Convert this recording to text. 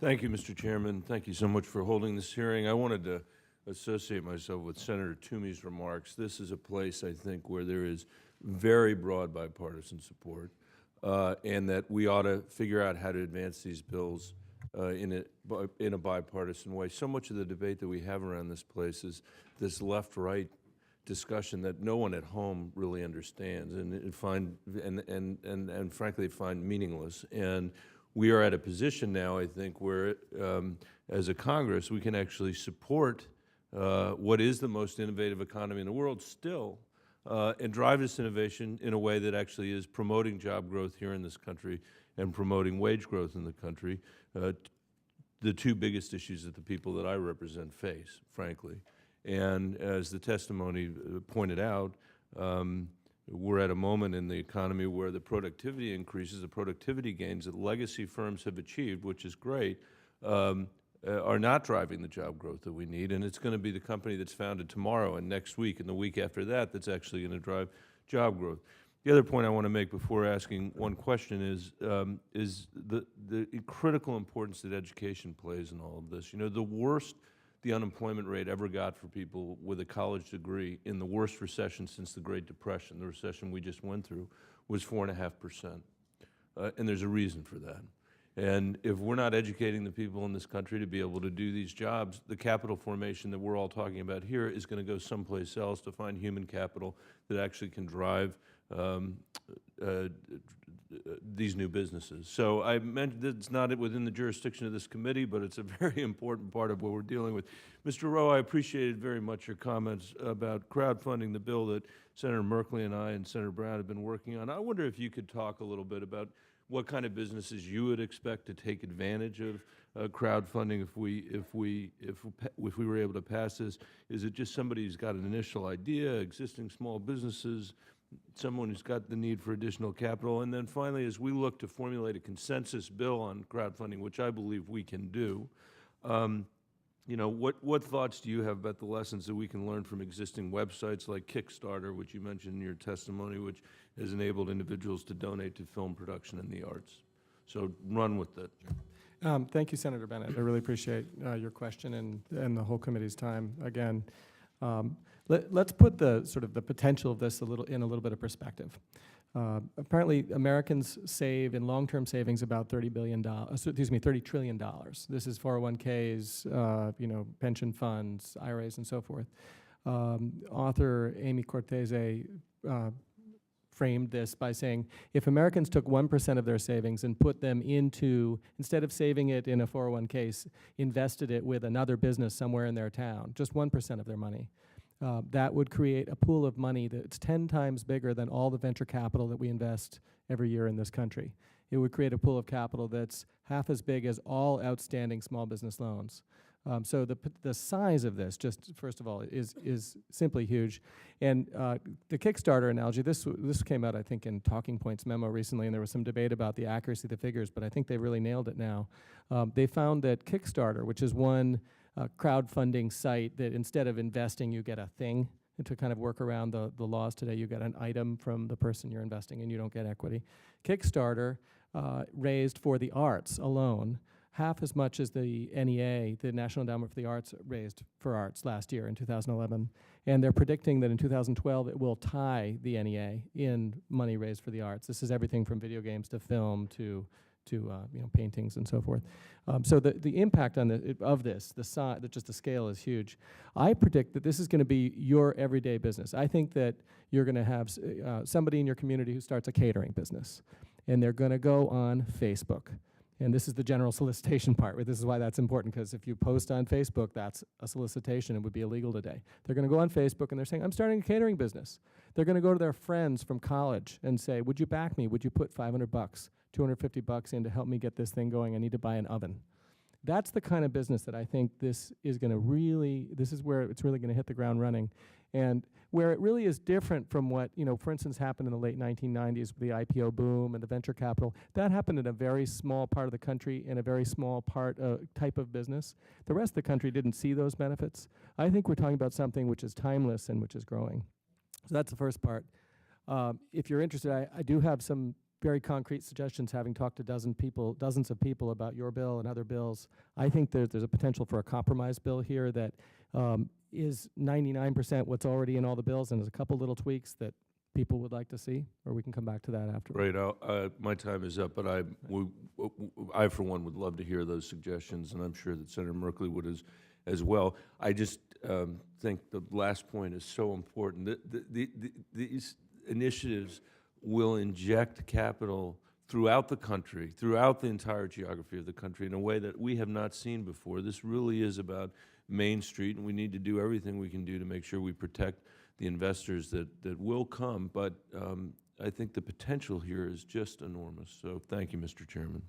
Thank you, Mr. Chairman. Thank you so much for holding this hearing. I wanted to associate myself with Senator Toomey's remarks. This is a place, I think, where there is very broad bipartisan support, and that we ought to figure out how to advance these bills in a bipartisan way. So much of the debate that we have around this place is this left-right discussion that no one at home really understands and frankly find meaningless. And we are at a position now, I think, where as a Congress we can actually support what is the most innovative economy in the world still, and drive this innovation in a way that actually is promoting job growth here in this country and promoting wage growth in the country, the two biggest issues that the people that I represent face, frankly. And as the testimony pointed out, we're at a moment in the economy where the productivity increases, the productivity gains that legacy firms have achieved, which is great, are not driving the job growth that we need. And it's going to be the company that's founded tomorrow and next week and the week after that that's actually going to drive job growth. The other point I want to make before asking one question is the critical importance that education plays in all of this. You know, the worst the unemployment rate ever got for people with a college degree in the worst recession since the Great Depression, the recession we just went through, was 4.5%. And there's a reason for that. And if we're not educating the people in this country to be able to do these jobs, the capital formation that we're all talking about here is going to go someplace else to find human capital that actually can drive these new businesses. So I mentioned that it's not within the jurisdiction of this committee, but it's a very important part of what we're dealing with. Mr. Rowe, I appreciated very much your comments about crowdfunding, the bill that Senator Merkley and I and Senator Brown have been working on. I wonder if you could talk a little bit about what kind of businesses you would expect to take advantage of crowdfunding if we were able to pass this. Is it just somebody who's got an initial idea, existing small businesses, someone who's got the need for additional capital? And then finally, as we look to formulate a consensus bill on crowdfunding, which I believe we can do, you know, what thoughts do you have about the lessons that we can learn from existing websites like Kickstarter, which you mentioned in your testimony, which has enabled individuals to donate to film production and the arts? So run with it. Thank you, Senator Bennet. I really appreciate your question and the whole committee's time. Again, let's put the sort of the potential of this in a little bit of perspective. Apparently, Americans save in long-term savings about $30 trillion. This is 401ks, you know, pension funds, IRAs, and so forth. Author Amy Cortese framed this by saying, if Americans took 1% of their savings and put them into, instead of saving it in a 401k, invested it with another business somewhere in their town, just 1% of their money, that would create a pool of money that's 10 times bigger than all the venture capital that we invest every year in this country. It would create a pool of capital that's half as big as all outstanding small business loans. So the size of this, just first of all, is simply huge. And the Kickstarter analogy, this came out, I think, in Talking Points memo recently, and there was some debate about the accuracy of the figures, but I think they really nailed it now. They found that Kickstarter, which is one crowdfunding site that instead of investing, you get a thing, and to kind of work around the laws today, you get an item from the person you're investing in, you don't get equity. Kickstarter raised for the arts alone half as much as the NEA, the National Endowment for the Arts, raised for arts last year in 2011. And they're predicting that in 2012 it will tie the NEA in money raised for the arts. This is everything from video games to film to you know, paintings and so forth. So the impact on just the scale is huge. I predict that this is going to be your everyday business. I think that you're going to have somebody in your community who starts a catering business, and they're going to go on Facebook. And this is the general solicitation part, right? This is why that's important, because if you post on Facebook, that's a solicitation. It would be illegal today. They're going to go on Facebook, and they're saying, I'm starting a catering business. They're going to go to their friends from college and say, would you back me? Would you put $500, $250 in to help me get this thing going? I need to buy an oven. That's the kind of business that I think this is going to really, this is where it's really going to hit the ground running. And where it really is different from what, you know, for instance, happened in the late 1990s with the IPO boom and the venture capital. That happened in a very small part of the country, in a very small type of business. The rest of the country didn't see those benefits. I think we're talking about something which is timeless and which is growing. So that's the first part. If you're interested, I do have some very concrete suggestions, having talked to dozens of people about your bill and other bills. I think there's a potential for a compromise bill here that is 99% what's already in all the bills, and there's a couple little tweaks that people would like to see, or we can come back to that after. Right, my time is up, but I, for one, would love to hear those suggestions, and I'm sure that Senator Merkley would as well. I just think the last point is so important. These initiatives will inject capital throughout the country, throughout the entire geography of the country in a way that we have not seen before. This really is about Main Street, and we need to do everything we can do to make sure we protect the investors that will come. But I think the potential here is just enormous. So thank you, Mr. Chairman.